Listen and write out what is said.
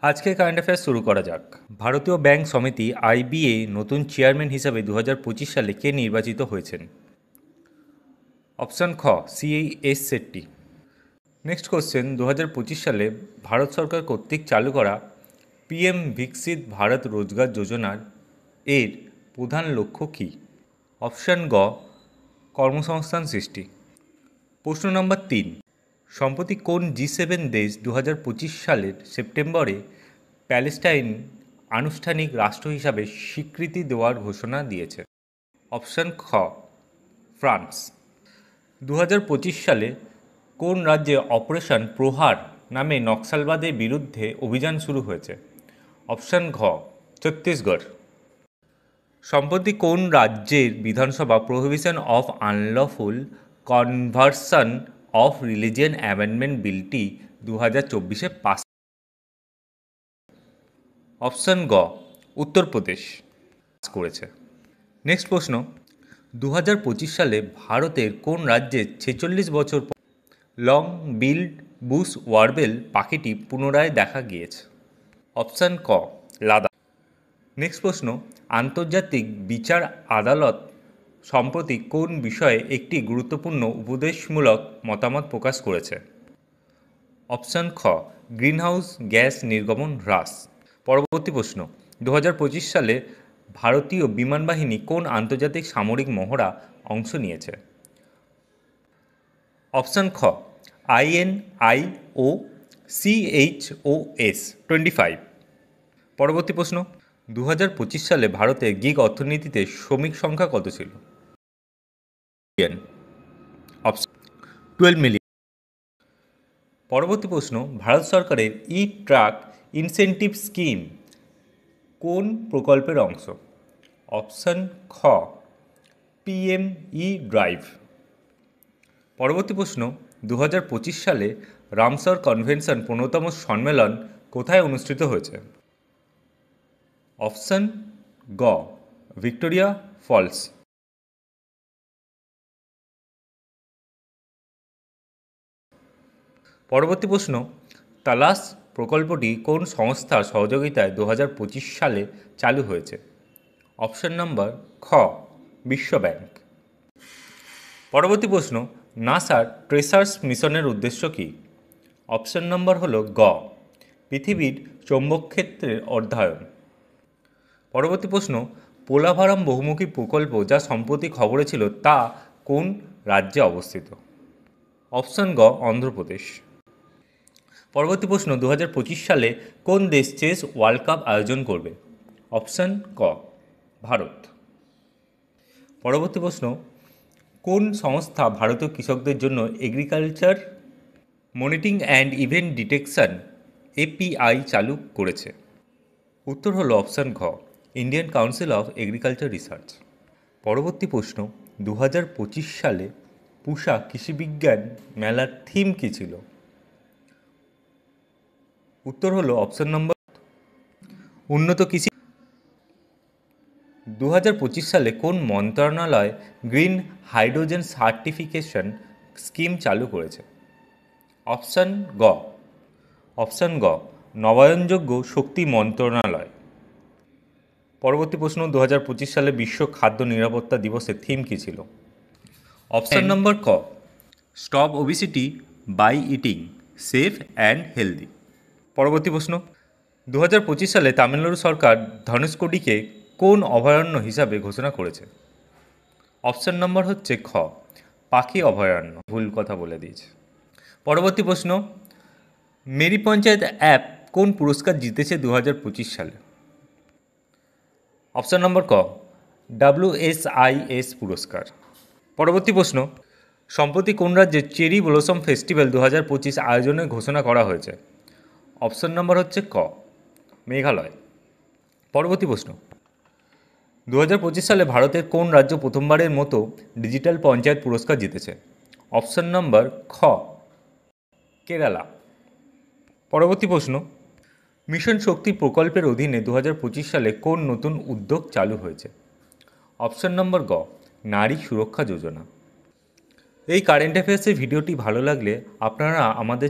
আজকে current affairs শুরু করা যাক। ভারতীয় ব্যাংক সমিতি আইবিএ নতুন চেয়ারম্যান হিসাবে 2025 সালে কে নির্বাচিত হয়েছেন? অপশান খ সিএস শেট্টি। নেক্সট কোশ্চেন, 2025 সালে ভারত সরকার কর্তৃক চালু করা পিএম বিকশিত ভারত রোজগার যোজনার এর প্রধান লক্ষ্য কী? অপশান গ কর্মসংস্থান সৃষ্টি। প্রশ্ন নম্বর 3, সম্প্রতি কোন G7 দেশ 2025 সালের সেপ্টেম্বরে প্যালেস্টাইন আনুষ্ঠানিক রাষ্ট্র হিসাবে স্বীকৃতি দেওয়ার ঘোষণা দিয়েছে? অপশান খ ফ্রান্স। 2025 সালে কোন রাজ্যে অপারেশন প্রহার নামে নকশালবাদের বিরুদ্ধে অভিযান শুরু হয়েছে? অপশান ঘ ছত্তিশগড়। সম্প্রতি কোন রাজ্যের বিধানসভা prohibition of unlawful conversion of religion amendment বিলটি 2024-এ পাস? অপশান গ উত্তরপ্রদেশ করেছে। নেক্সট প্রশ্ন, 2025 সালে ভারতের কোন রাজ্যে 46 বছর পর লং বিল্ড বুশ ওয়ারবেল পাখিটি পুনরায় দেখা গিয়েছে? অপশান ক লাদাখ। নেক্সট প্রশ্ন, আন্তর্জাতিক বিচার আদালত সম্প্রতি কোন বিষয়ে একটি গুরুত্বপূর্ণ উপদেশমূলক মতামত প্রকাশ করেছে? অপশান খ গ্রিনহাউস গ্যাস নির্গমন হ্রাস। পরবর্তী প্রশ্ন, 2025 সালে ভারতীয় বিমান বাহিনী কোন আন্তর্জাতিক সামরিক মহড়া অংশ নিয়েছে? অপশান খ INIOCHOS-25। পরবর্তী প্রশ্ন, 2025 সালে ভারতের গিগ অর্থনীতিতে শ্রমিক সংখ্যা কত ছিল? Option 12 million. পরবর্তী প্রশ্ন, ভারত সরকারের ই ট্রাক ইনসেন্টিভ স্কিম কোন প্রকল্পের অংশ? অপশান খ পিএম ই ড্রাইভ। পরবর্তী প্রশ্ন, 2025 সালে রামসার কনভেনশন 15তম সম্মেলন কোথায় অনুষ্ঠিত হয়েছে? অপশান গ ভিক্টোরিয়া ফলস। পরবর্তী প্রশ্ন, তালাশ প্রকল্পটি কোন সংস্থার সহযোগিতায় 2025 সালে চালু হয়েছে? অপশান নম্বর খ বিশ্ব ব্যাংক। পরবর্তী প্রশ্ন, নাসার ট্রেসার্স মিশনের উদ্দেশ্য কী? অপশান নম্বর হলো গ পৃথিবীর চৌম্বকক্ষেত্রের অধ্যয়ন। পরবর্তী প্রশ্ন, পোলাভারাম বহুমুখী প্রকল্প যা সম্প্রতি খবরে ছিল তা কোন রাজ্যে অবস্থিত? অপশান গ অন্ধ্রপ্রদেশ। পরবর্তী প্রশ্ন, 2025 সালে কোন দেশ চেস ওয়ার্ল্ড কাপ আয়োজন করবে? অপশান ক ভারত। পরবর্তী প্রশ্ন, কোন সংস্থা ভারতীয় কৃষকদের জন্য agriculture monitoring and event detection API চালু করেছে? উত্তর হলো অপশান ঘ Indian council of agriculture research. পরবর্তী প্রশ্ন, 2025 সালে পুষা কৃষিবিজ্ঞান মেলার থিম কী ছিল? উত্তর হলো অপশান নম্বর উন্নত কৃষি। 2025 সালে কোন মন্ত্রণালয় গ্রিন হাইড্রোজেন সার্টিফিকেশন স্কিম চালু করেছে? অপশান গ নবায়নযোগ্য শক্তি মন্ত্রণালয়। পরবর্তী প্রশ্ন, 2025 সালে বিশ্ব খাদ্য নিরাপত্তা দিবসের থিম কী ছিল? অপশান নম্বর ক stop obesity by eating safe and healthy. পরবর্তী প্রশ্ন, 2025 সালে তামিলনাড়ু সরকার ধনুষ্কোডিকে কোন অভয়ারণ্য হিসাবে ঘোষণা করেছে? অপশান নম্বর হচ্ছে খ পাখি অভয়ারণ্য। ভুল কথা বলে দিয়েছে। পরবর্তী প্রশ্ন, মেরি পঞ্চায়েত অ্যাপ কোন পুরস্কার জিতেছে 2025 সালে? অপশান নম্বর ক WSIS পুরস্কার। পরবর্তী প্রশ্ন, সম্প্রতি কোন রাজ্যে চেরি ব্লসম ফেস্টিভ্যাল 2025 আয়োজনের ঘোষণা করা হয়েছে? অপশান নম্বর হচ্ছে ক মেঘালয়। পরবর্তী প্রশ্ন, 2025 সালে ভারতের কোন রাজ্য প্রথমবারের মতো ডিজিটাল পঞ্চায়েত পুরস্কার জিতেছে? অপশান নম্বর খ কেরালা। পরবর্তী প্রশ্ন, মিশন শক্তি প্রকল্পের অধীনে 2025 সালে কোন নতুন উদ্যোগ চালু হয়েছে? অপশান নম্বর গ নারী সুরক্ষা যোজনা। এই কারেন্ট অ্যাফেয়ার্সের ভিডিওটি ভালো লাগলে আপনারা আমাদের